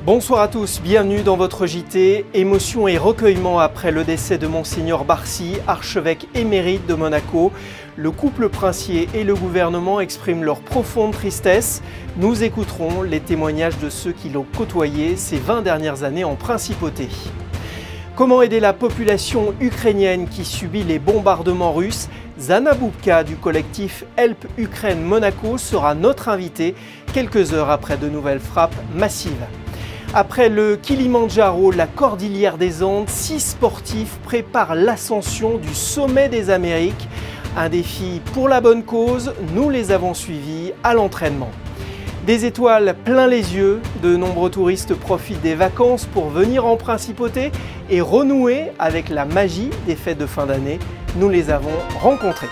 Bonsoir à tous, bienvenue dans votre JT. Émotion et recueillement après le décès de Monseigneur Barsi, archevêque émérite de Monaco. Le couple princier et le gouvernement expriment leur profonde tristesse. Nous écouterons les témoignages de ceux qui l'ont côtoyé ces 20 dernières années en principauté. Comment aider la population ukrainienne qui subit les bombardements russes? Zana Boubka du collectif Help Ukraine Monaco sera notre invitée quelques heures après de nouvelles frappes massives. Après le Kilimandjaro, la Cordillère des Andes, 6 sportifs préparent l'ascension du sommet des Amériques. Un défi pour la bonne cause, nous les avons suivis à l'entraînement. Des étoiles plein les yeux, de nombreux touristes profitent des vacances pour venir en principauté et renouer avec la magie des fêtes de fin d'année. Nous les avons rencontrés.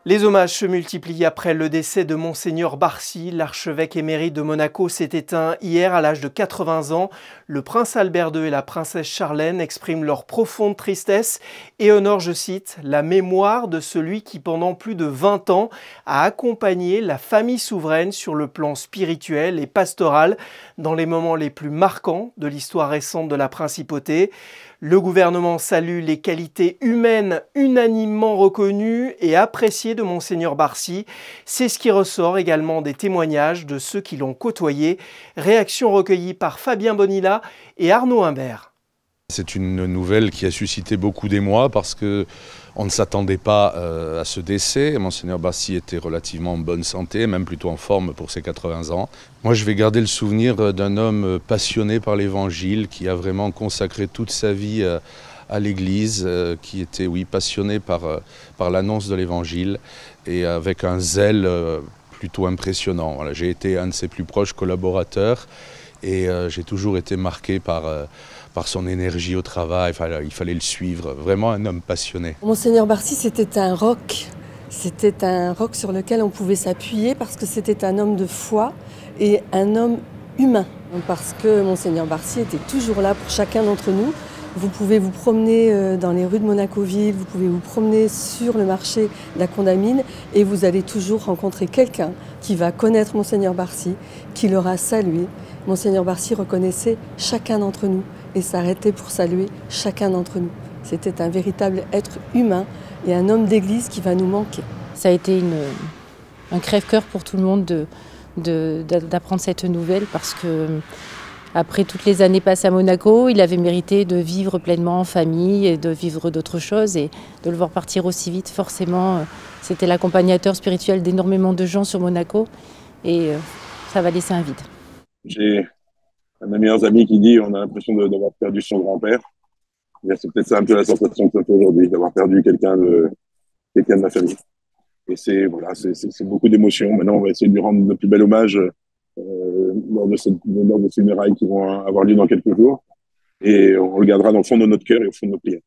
Les hommages se multiplient après le décès de Monseigneur Barsi. L'archevêque émérite de Monaco s'est éteint hier à l'âge de 80 ans. Le prince Albert II et la princesse Charlène expriment leur profonde tristesse et honorent, je cite, la mémoire de celui qui pendant plus de 20 ans a accompagné la famille souveraine sur le plan spirituel et pastoral dans les moments les plus marquants de l'histoire récente de la principauté. Le gouvernement salue les qualités humaines unanimement reconnues et appréciées de Monseigneur Barsi. C'est ce qui ressort également des témoignages de ceux qui l'ont côtoyé. Réaction recueillie par Fabien Bonilla et Arnaud Imbert. C'est une nouvelle qui a suscité beaucoup d'émoi parce qu'on ne s'attendait pas à ce décès. Monseigneur Barsi était relativement en bonne santé, même plutôt en forme pour ses 80 ans. Moi, je vais garder le souvenir d'un homme passionné par l'Évangile, qui a vraiment consacré toute sa vie à l'Église, qui était, oui, passionné par l'annonce de l'Évangile et avec un zèle plutôt impressionnant. Voilà, j'ai été un de ses plus proches collaborateurs et j'ai toujours été marqué par son énergie au travail. Il fallait le suivre, vraiment un homme passionné. Monseigneur Barsi, c'était un roc sur lequel on pouvait s'appuyer parce que c'était un homme de foi et un homme humain. Parce que Monseigneur Barsi était toujours là pour chacun d'entre nous. Vous pouvez vous promener dans les rues de Monaco-Ville, vous pouvez vous promener sur le marché de la Condamine et vous allez toujours rencontrer quelqu'un qui va connaître Monseigneur Barsi, qui l'aura salué. Monseigneur Barsi reconnaissait chacun d'entre nous et s'arrêtait pour saluer chacun d'entre nous. C'était un véritable être humain et un homme d'église qui va nous manquer. Ça a été un crève-cœur pour tout le monde d'apprendre cette nouvelle parce que après toutes les années passées à Monaco, il avait mérité de vivre pleinement en famille et de vivre d'autres choses et de le voir partir aussi vite, forcément, c'était l'accompagnateur spirituel d'énormément de gens sur Monaco et ça va laisser un vide. J'ai un de mes meilleurs amis qui dit on a l'impression d'avoir perdu son grand-père. C'est peut-être ça un peu la sensation que j'ai aujourd'hui, d'avoir perdu quelqu'un de ma famille. Et c'est beaucoup d'émotions. Maintenant, on va essayer de lui rendre le plus bel hommage lors de ces funérailles qui vont avoir lieu dans quelques jours. Et on le gardera dans le fond de notre cœur et au fond de nos prières.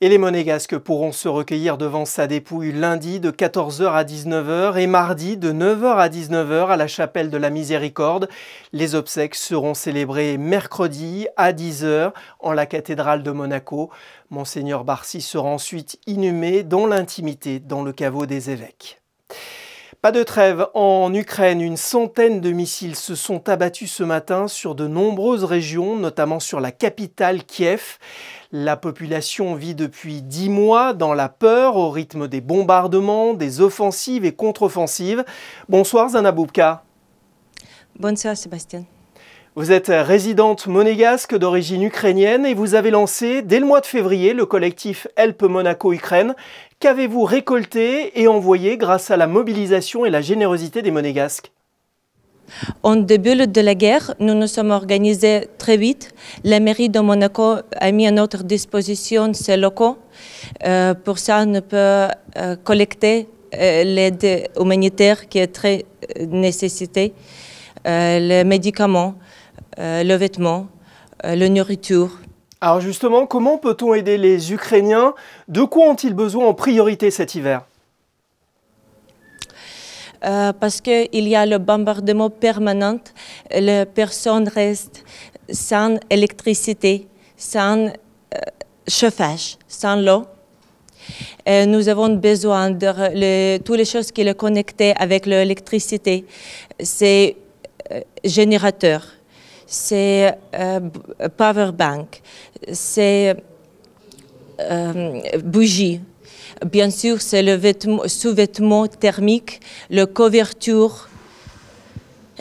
Et les Monégasques pourront se recueillir devant sa dépouille lundi de 14h à 19h et mardi de 9h à 19h à la chapelle de la Miséricorde. Les obsèques seront célébrées mercredi à 10h en la cathédrale de Monaco. Monseigneur Barsi sera ensuite inhumé dans l'intimité dans le caveau des évêques. Pas de trêve en Ukraine, une centaine de missiles se sont abattus ce matin sur de nombreuses régions, notamment sur la capitale Kiev. La population vit depuis 10 mois dans la peur au rythme des bombardements, des offensives et contre-offensives. Bonsoir Zana Boubka. Bonsoir Sébastien. Vous êtes résidente monégasque d'origine ukrainienne et vous avez lancé dès le mois de février le collectif Help Monaco Ukraine. Qu'avez-vous récolté et envoyé grâce à la mobilisation et la générosité des Monégasques? En début de la guerre, nous nous sommes organisés très vite. La mairie de Monaco a mis à notre disposition ses locaux. Pour ça, on peut collecter l'aide humanitaire qui est très nécessitée, les médicaments, le vêtement, la nourriture. Alors justement, comment peut-on aider les Ukrainiens? De quoi ont-ils besoin en priorité cet hiver? Parce qu'il y a le bombardement permanent, les personnes restent sans électricité, sans chauffage, sans l'eau. Nous avons besoin de toutes les choses qui sont connectées avec l'électricité. C'est générateur, c'est power bank, c'est bougie. Bien sûr, c'est le sous-vêtement thermique, la couverture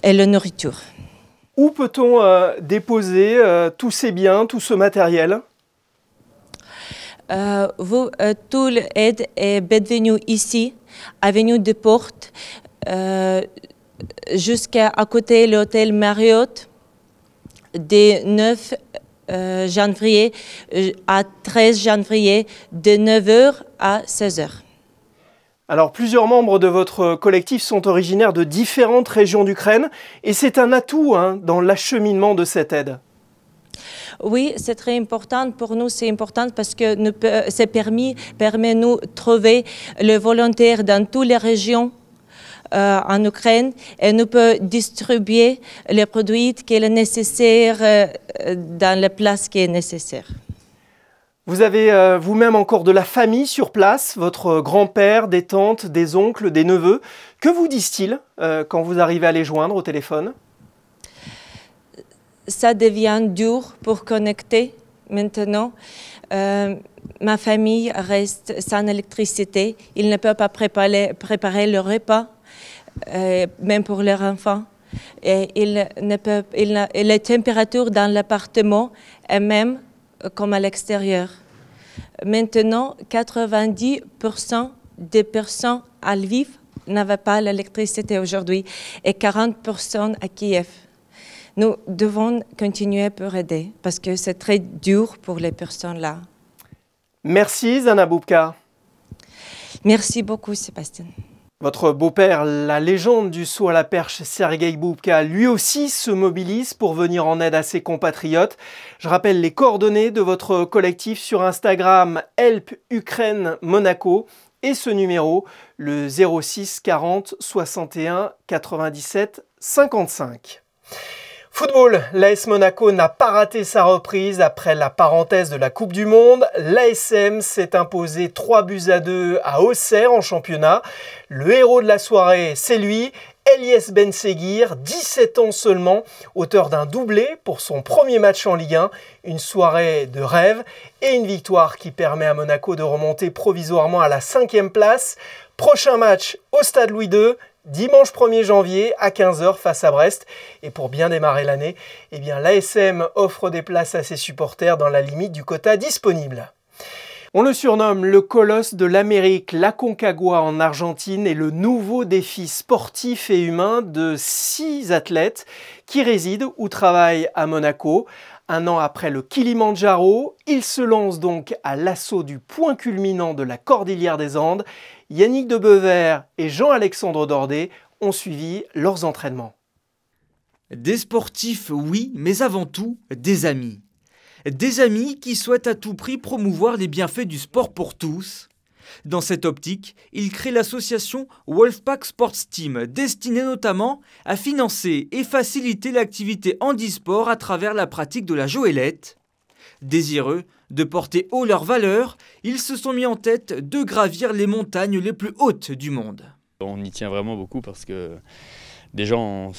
et la nourriture. Où peut-on déposer tous ces biens, tout ce matériel? Tout l'aide est bienvenu ici, avenue des Portes, jusqu'à côté de l'hôtel Marriott, de 9 janvier à 13 janvier, de 9h à 16h. Alors, plusieurs membres de votre collectif sont originaires de différentes régions d'Ukraine et c'est un atout dans l'acheminement de cette aide. Oui, c'est très important pour nous. C'est important parce que ça permet nous de trouver les volontaires dans toutes les régions en Ukraine et nous pouvons distribuer les produits qui sont nécessaires dans la place qui est nécessaire. Vous avez vous-même encore de la famille sur place, votre grand-père, des tantes, des oncles, des neveux. Que vous disent-ils quand vous arrivez à les joindre au téléphone? Ça devient dur pour connecter maintenant. Ma famille reste sans électricité. Ils ne peuvent pas préparer le repas, même pour leurs enfants. Et les températures dans l'appartement est même comme à l'extérieur. Maintenant, 90% des personnes à Lviv n'avaient pas l'électricité aujourd'hui et 40% à Kiev. Nous devons continuer pour aider parce que c'est très dur pour les personnes là. Merci Zana Boubka. Merci beaucoup Sébastien. Votre beau-père, la légende du saut à la perche Sergueï Boubka, lui aussi se mobilise pour venir en aide à ses compatriotes. Je rappelle les coordonnées de votre collectif sur Instagram Help Ukraine Monaco et ce numéro, le 06 40 61 97 55. Football, l'AS Monaco n'a pas raté sa reprise après la parenthèse de la Coupe du Monde. L'ASM s'est imposé 3-2 à Auxerre en championnat. Le héros de la soirée, c'est lui, Elias Benseguir, 17 ans seulement, auteur d'un doublé pour son premier match en Ligue 1. Une soirée de rêve et une victoire qui permet à Monaco de remonter provisoirement à la 5e place. Prochain match au Stade Louis II. Dimanche 1er janvier à 15h face à Brest. Et pour bien démarrer l'année, l'ASM offre des places à ses supporters dans la limite du quota disponible. On le surnomme le colosse de l'Amérique. L'Aconcagua en Argentine est le nouveau défi sportif et humain de 6 athlètes qui résident ou travaillent à Monaco. Un an après le Kilimandjaro, ils se lancent donc à l'assaut du point culminant de la Cordillère des Andes. Yannick de Beuvert et Jean-Alexandre Dordet ont suivi leurs entraînements. Des sportifs, oui, mais avant tout, des amis. Des amis qui souhaitent à tout prix promouvoir les bienfaits du sport pour tous. Dans cette optique, ils créent l'association Wolfpack Sports Team, destinée notamment à financer et faciliter l'activité handisport à travers la pratique de la joëlette. Désireux de porter haut leurs valeurs, ils se sont mis en tête de gravir les montagnes les plus hautes du monde. On y tient vraiment beaucoup parce que déjà on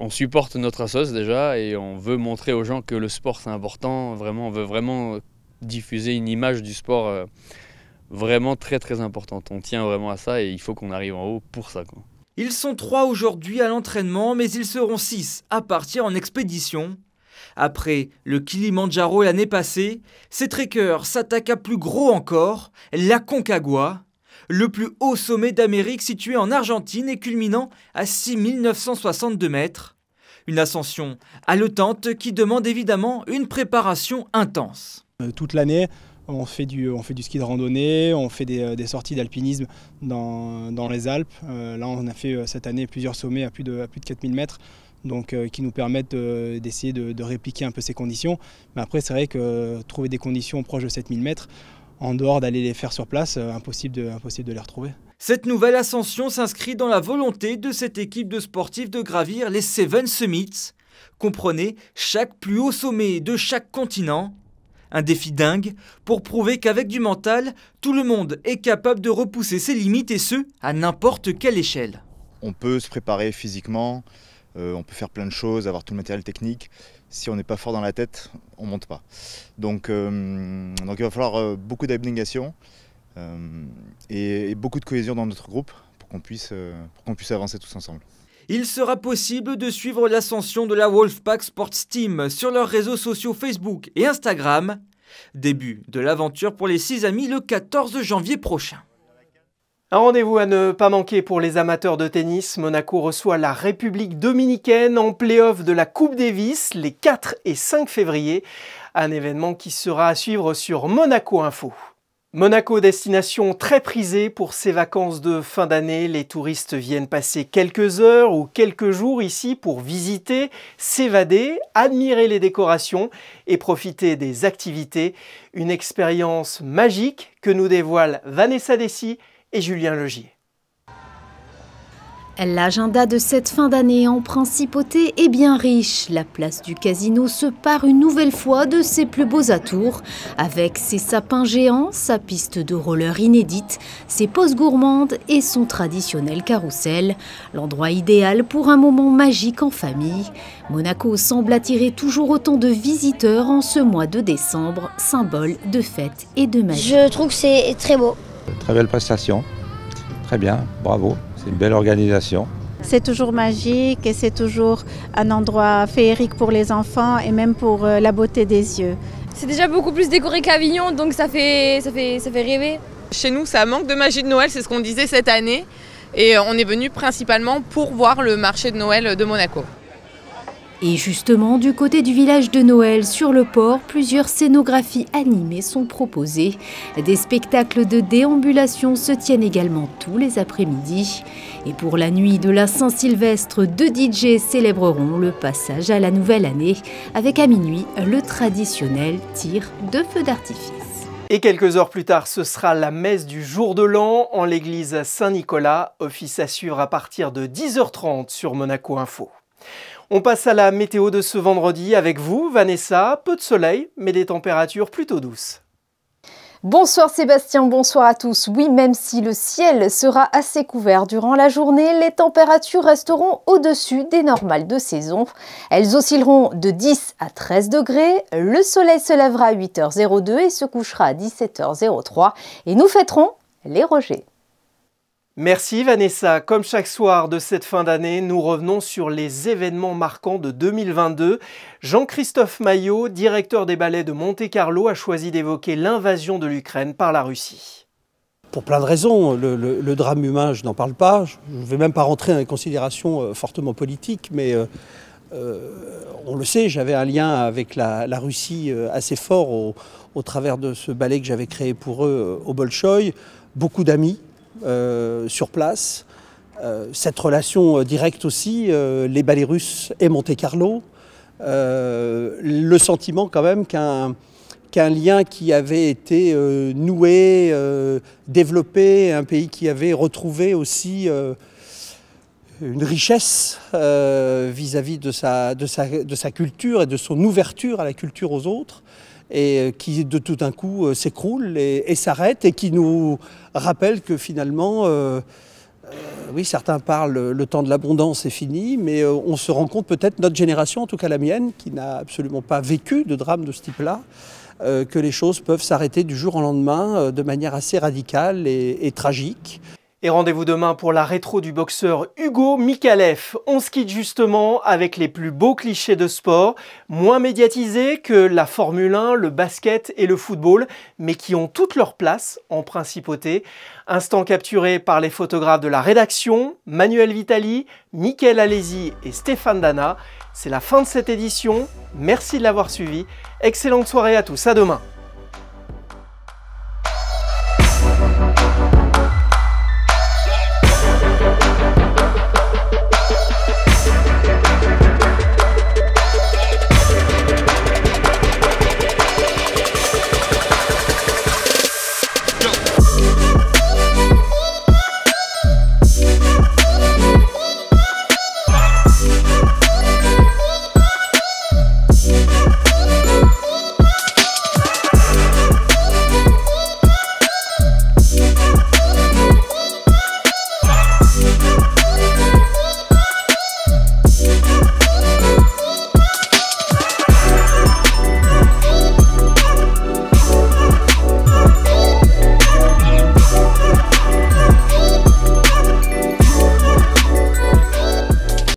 supporte notre assos déjà et on veut montrer aux gens que le sport c'est important. Vraiment, on veut vraiment diffuser une image du sport vraiment très très importante. On tient vraiment à ça et il faut qu'on arrive en haut pour ça, quoi. Ils sont 3 aujourd'hui à l'entraînement, mais ils seront 6 à partir en expédition. Après le Kilimandjaro l'année passée, ces trekkers s'attaquent à plus gros encore, l'Aconcagua, le plus haut sommet d'Amérique situé en Argentine et culminant à 6962 mètres. Une ascension haletante qui demande évidemment une préparation intense. Toute l'année, on fait du ski de randonnée, on fait des sorties d'alpinisme dans les Alpes. Là, on a fait cette année plusieurs sommets à plus de 4000 mètres. Donc, qui nous permettent d'essayer de répliquer un peu ces conditions. Mais après, c'est vrai que trouver des conditions proches de 7000 mètres, en dehors d'aller les faire sur place, impossible de les retrouver. Cette nouvelle ascension s'inscrit dans la volonté de cette équipe de sportifs de gravir les 7 Summits. Comprenez chaque plus haut sommet de chaque continent. Un défi dingue pour prouver qu'avec du mental, tout le monde est capable de repousser ses limites et ce, à n'importe quelle échelle. On peut se préparer physiquement, on peut faire plein de choses, avoir tout le matériel technique. Si on n'est pas fort dans la tête, on ne monte pas. Donc il va falloir beaucoup d'abnégation et beaucoup de cohésion dans notre groupe pour qu'on puisse avancer tous ensemble. Il sera possible de suivre l'ascension de la Wolfpack Sports Team sur leurs réseaux sociaux Facebook et Instagram. Début de l'aventure pour les 6 amis le 14 janvier prochain. Un rendez-vous à ne pas manquer pour les amateurs de tennis. Monaco reçoit la République dominicaine en play-off de la Coupe Davis les 4 et 5 février. Un événement qui sera à suivre sur Monaco Info. Monaco, destination très prisée pour ses vacances de fin d'année. Les touristes viennent passer quelques heures ou quelques jours ici pour visiter, s'évader, admirer les décorations et profiter des activités. Une expérience magique que nous dévoilent Vanessa Dessy et Julien Legier. L'agenda de cette fin d'année en principauté est bien riche. La place du Casino se pare une nouvelle fois de ses plus beaux atours, avec ses sapins géants, sa piste de roller inédite, ses pauses gourmandes et son traditionnel carrousel. L'endroit idéal pour un moment magique en famille. Monaco semble attirer toujours autant de visiteurs en ce mois de décembre, symbole de fête et de magie. Je trouve que c'est très beau. Très belle prestation, très bien, bravo. C'est une belle organisation. C'est toujours magique et c'est toujours un endroit féerique pour les enfants et même pour la beauté des yeux. C'est déjà beaucoup plus décoré qu'Avignon, donc ça fait rêver. Chez nous, ça manque de magie de Noël, c'est ce qu'on disait cette année. Et on est venu principalement pour voir le marché de Noël de Monaco. Et justement, du côté du village de Noël, sur le port, plusieurs scénographies animées sont proposées. Des spectacles de déambulation se tiennent également tous les après-midi. Et pour la nuit de la Saint-Sylvestre, 2 DJ célébreront le passage à la nouvelle année, avec à minuit le traditionnel tir de feu d'artifice. Et quelques heures plus tard, ce sera la messe du jour de l'an en l'église Saint-Nicolas. Office à suivre à partir de 10h30 sur Monaco Info. On passe à la météo de ce vendredi avec vous, Vanessa. Peu de soleil, mais des températures plutôt douces. Bonsoir Sébastien, bonsoir à tous. Oui, même si le ciel sera assez couvert durant la journée, les températures resteront au-dessus des normales de saison. Elles oscilleront de 10 à 13 degrés. Le soleil se lèvera à 8h02 et se couchera à 17h03. Et nous fêterons les rejets. Merci Vanessa. Comme chaque soir de cette fin d'année, nous revenons sur les événements marquants de 2022. Jean-Christophe Maillot, directeur des ballets de Monte-Carlo, a choisi d'évoquer l'invasion de l'Ukraine par la Russie. Pour plein de raisons. Le drame humain, je n'en parle pas. Je ne vais même pas rentrer dans les considérations fortement politiques, mais on le sait, j'avais un lien avec la Russie assez fort au travers de ce ballet que j'avais créé pour eux au Bolchoï. Beaucoup d'amis. Sur place, cette relation directe aussi, les ballets russes et Monte-Carlo, le sentiment quand même qu'un lien qui avait été noué, développé, un pays qui avait retrouvé aussi une richesse vis-à-vis de sa culture et de son ouverture à la culture aux autres, et qui de tout un coup s'écroule et s'arrête, et qui nous rappelle que finalement, oui, certains parlent, le temps de l'abondance est fini, mais on se rend compte peut-être, notre génération, en tout cas la mienne, qui n'a absolument pas vécu de drame de ce type-là, que les choses peuvent s'arrêter du jour au lendemain de manière assez radicale et tragique. Et rendez-vous demain pour la rétro du boxeur Hugo Mikalev. On se quitte justement avec les plus beaux clichés de sport, moins médiatisés que la Formule 1, le basket et le football, mais qui ont toute leur place en principauté. Instant capturé par les photographes de la rédaction, Manuel Vitali, Mickaël Alési et Stéphane Dana. C'est la fin de cette édition. Merci de l'avoir suivi. Excellente soirée à tous. À demain. Merci.